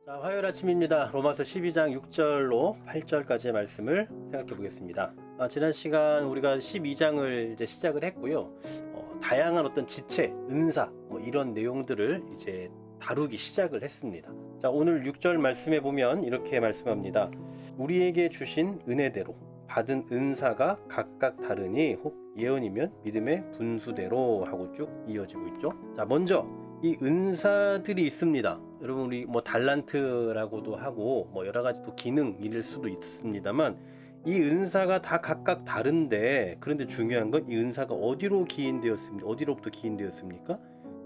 자, 화요일 아침입니다. 로마서 12장 6절로 8절까지의 말씀을 생각해 보겠습니다. 지난 시간 우리가 12장을 이제 시작을 했고요. 다양한 어떤 지체, 은사, 이런 내용들을 이제 다루기 시작을 했습니다. 자, 오늘 6절 말씀에 보면 이렇게 말씀합니다. 우리에게 주신 은혜대로 받은 은사가 각각 다르니 혹 예언이면 믿음의 분수대로 하고 쭉 이어지고 있죠. 자, 먼저 이 은사들이 있습니다. 여러분, 우리 달란트라고도 하고 여러 가지 또 기능일 수도 있습니다만, 이 은사가 다 각각 다른데, 그런데 중요한 건 이 은사가 어디로부터 기인되었습니까?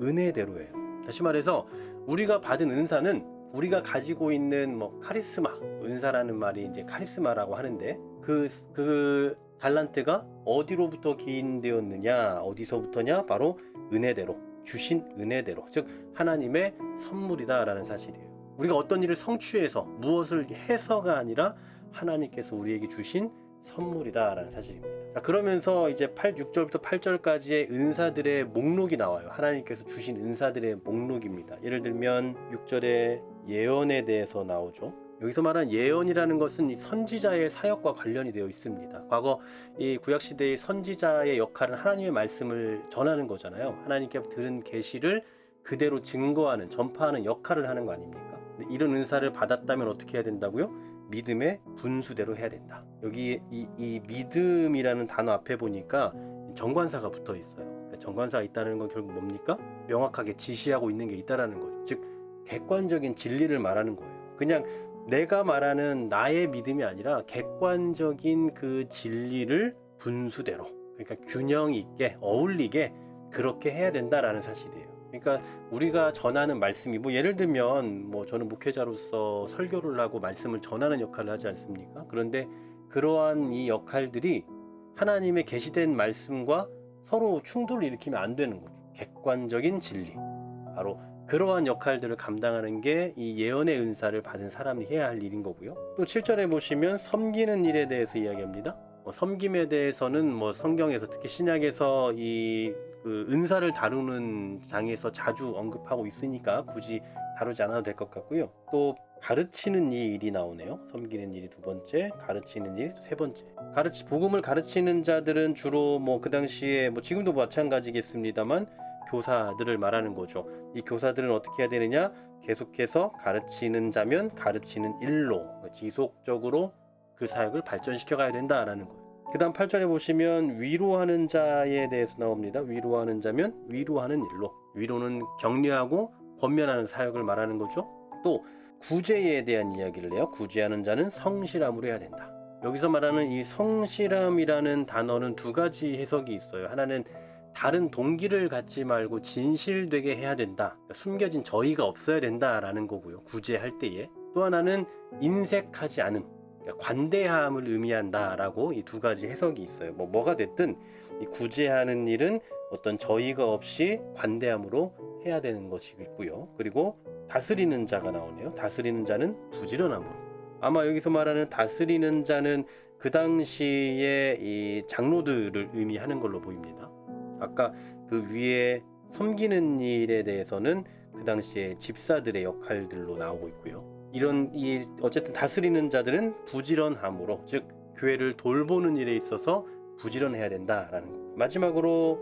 은혜대로예요. 다시 말해서 우리가 받은 은사는 우리가 가지고 있는 카리스마, 은사라는 말이 이제 카리스마라고 하는데, 그 달란트가 어디로부터 기인되었느냐, 어디서부터냐? 바로 은혜대로, 주신 은혜대로, 즉 하나님의 선물이다라는 사실이에요. 우리가 어떤 일을 성취해서 무엇을 해서가 아니라 하나님께서 우리에게 주신 선물이다라는 사실입니다. 자, 그러면서 이제 6절부터 8절까지의 은사들의 목록이 나와요. 하나님께서 주신 은사들의 목록입니다. 예를 들면 6절에 예언에 대해서 나오죠. 여기서 말하는 예언이라는 것은 이 선지자의 사역과 관련이 되어 있습니다. 과거 이 구약시대의 선지자의 역할은 하나님의 말씀을 전하는 거잖아요. 하나님께 들은 계시를 그대로 증거하는, 전파하는 역할을 하는 거 아닙니까? 근데 이런 은사를 받았다면 어떻게 해야 된다고요? 믿음의 분수대로 해야 된다. 여기 이 믿음이라는 단어 앞에 보니까 정관사가 붙어 있어요. 그러니까 정관사가 있다는 건 결국 뭡니까? 명확하게 지시하고 있는 게 있다라는 거죠. 즉 객관적인 진리를 말하는 거예요. 그냥 내가 말하는 나의 믿음이 아니라 객관적인 그 진리를 분수대로, 그러니까 균형 있게 어울리게 그렇게 해야 된다라는 사실이에요. 그러니까 우리가 전하는 말씀이 예를 들면 저는 목회자로서 설교를 하고 말씀을 전하는 역할을 하지 않습니까? 그런데 그러한 이 역할들이 하나님의 계시된 말씀과 서로 충돌을 일으키면 안 되는 거죠. 객관적인 진리, 바로 그러한 역할들을 감당하는 게 이 예언의 은사를 받은 사람이 해야 할 일인 거고요. 또 7절에 보시면 섬기는 일에 대해서 이야기합니다. 섬김에 대해서는 성경에서, 특히 신약에서 그 은사를 다루는 장에서 자주 언급하고 있으니까 굳이 다루지 않아도 될 것 같고요. 또 가르치는 일이 나오네요. 섬기는 일이 두 번째, 가르치는 일이 세 번째. 복음을 가르치는 자들은 주로 그 당시에 지금도 마찬가지겠습니다만 교사들을 말하는 거죠. 이 교사들은 어떻게 해야 되느냐? 계속해서 가르치는 자면 가르치는 일로 지속적으로 그 사역을 발전시켜 가야 된다라는 거예요. 그 다음 8절에 보시면 위로하는 자에 대해서 나옵니다. 위로하는 자면 위로하는 일로. 위로는 격려하고 권면하는 사역을 말하는 거죠. 또 구제에 대한 이야기를 해요. 구제하는 자는 성실함으로 해야 된다. 여기서 말하는 이 성실함이라는 단어는 두 가지 해석이 있어요. 하나는 다른 동기를 갖지 말고 진실되게 해야 된다. 숨겨진 저희가 없어야 된다라는 거고요. 구제할 때에. 또 하나는 인색하지 않음, 관대함을 의미한다라고 이 두 가지 해석이 있어요. 뭐가 됐든 이 구제하는 일은 어떤 저희가 없이 관대함으로 해야 되는 것이 있고요. 그리고 다스리는 자가 나오네요. 다스리는 자는 부지런함으로. 아마 여기서 말하는 다스리는 자는 그 당시에 이 장로들을 의미하는 걸로 보입니다. 아까 그 위에 섬기는 일에 대해서는 그 당시에 집사들의 역할들로 나오고 있고요. 어쨌든 다스리는 자들은 부지런함으로, 즉 교회를 돌보는 일에 있어서 부지런해야 된다라는 거. 마지막으로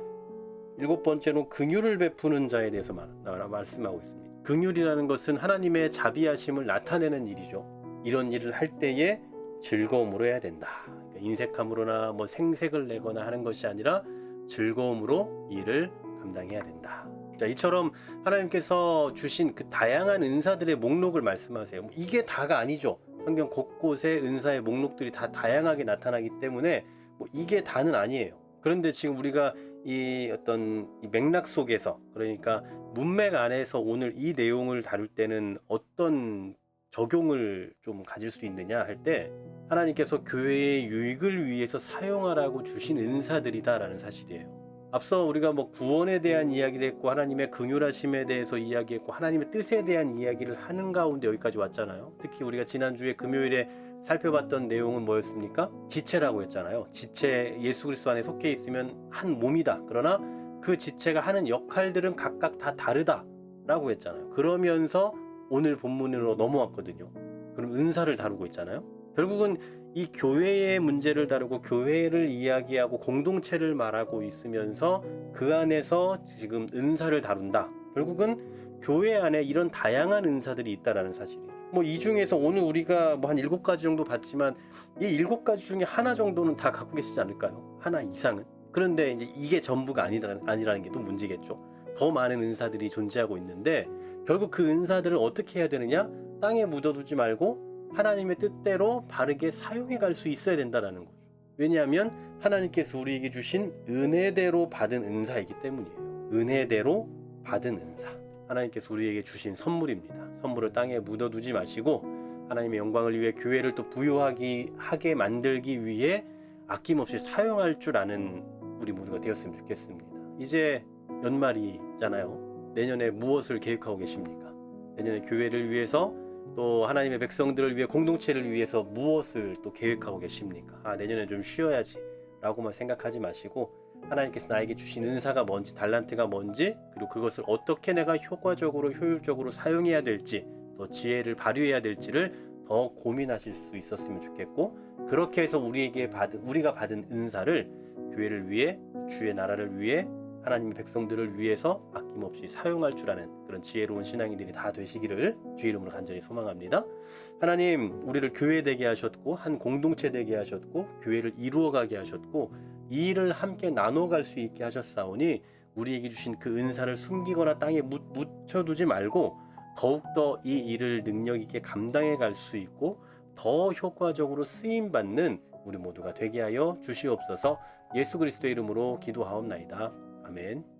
7번째로 긍휼을 베푸는 자에 대해서 말씀하고 있습니다. 긍휼이라는 것은 하나님의 자비하심을 나타내는 일이죠. 이런 일을 할 때에 즐거움으로 해야 된다. 그러니까 인색함으로나 생색을 내거나 하는 것이 아니라 즐거움으로 일을 감당해야 된다. 자, 이처럼 하나님께서 주신 그 다양한 은사들의 목록을 말씀하세요. 이게 다가 아니죠. 성경 곳곳에 은사의 목록들이 다 다양하게 나타나기 때문에 이게 다는 아니에요. 그런데 지금 우리가 이 맥락 속에서, 그러니까 문맥 안에서 오늘 이 내용을 다룰 때는 어떤 적용을 좀 가질 수 있느냐 할 때, 하나님께서 교회의 유익을 위해서 사용하라고 주신 은사들이다라는 사실이에요. 앞서 우리가 구원에 대한 이야기를 했고, 하나님의 긍휼하심에 대해서 이야기했고, 하나님의 뜻에 대한 이야기를 하는 가운데 여기까지 왔잖아요. 특히 우리가 지난주에 금요일에 살펴봤던 내용은 뭐였습니까? 지체라고 했잖아요. 지체, 예수 그리스도 안에 속해 있으면 한 몸이다. 그러나 그 지체가 하는 역할들은 각각 다 다르다라고 했잖아요. 그러면서 오늘 본문으로 넘어왔거든요. 그럼 은사를 다루고 있잖아요. 결국은 이 교회의 문제를 다루고 교회를 이야기하고 공동체를 말하고 있으면서 그 안에서 지금 은사를 다룬다. 결국은 교회 안에 이런 다양한 은사들이 있다라는 사실이에요. 뭐 이 중에서 오늘 우리가 뭐 한 7가지 정도 봤지만 이 7가지 중에 하나 정도는 다 갖고 계시지 않을까요? 하나 이상은. 그런데 이제 이게 전부가 아니라는 게 또 문제겠죠. 더 많은 은사들이 존재하고 있는데 결국 그 은사들을 어떻게 해야 되느냐? 땅에 묻어두지 말고 하나님의 뜻대로 바르게 사용해 갈 수 있어야 된다는 거죠. 왜냐하면 하나님께서 우리에게 주신 은혜대로 받은 은사이기 때문이에요. 은혜대로 받은 은사. 하나님께서 우리에게 주신 선물입니다. 선물을 땅에 묻어두지 마시고 하나님의 영광을 위해 교회를 또 부유하게 만들기 위해 아낌없이 사용할 줄 아는 우리 모두가 되었으면 좋겠습니다. 이제 연말이잖아요. 내년에 무엇을 계획하고 계십니까? 내년에 교회를 위해서 또 하나님의 백성들을 위해 공동체를 위해서 무엇을 또 계획하고 계십니까? 내년에 좀 쉬어야지 라고만 생각하지 마시고 하나님께서 나에게 주신 은사가 뭔지 달란트가 뭔지 그리고 그것을 어떻게 내가 효과적으로 효율적으로 사용해야 될지 또 지혜를 발휘해야 될지를 더 고민하실 수 있었으면 좋겠고 그렇게 해서 우리가 받은 은사를 교회를 위해 주의 나라를 위해 하나님의 백성들을 위해서 아낌없이 사용할 줄 아는 그런 지혜로운 신앙인들이 다 되시기를 주의 이름으로 간절히 소망합니다. 하나님 우리를 교회 되게 하셨고 한 공동체 되게 하셨고 교회를 이루어가게 하셨고 이 일을 함께 나눠갈 수 있게 하셨사오니 우리에게 주신 그 은사를 숨기거나 땅에 묻혀두지 말고 더욱더 이 일을 능력 있게 감당해 갈 수 있고 더 효과적으로 쓰임받는 우리 모두가 되게 하여 주시옵소서. 예수 그리스도의 이름으로 기도하옵나이다. 아멘.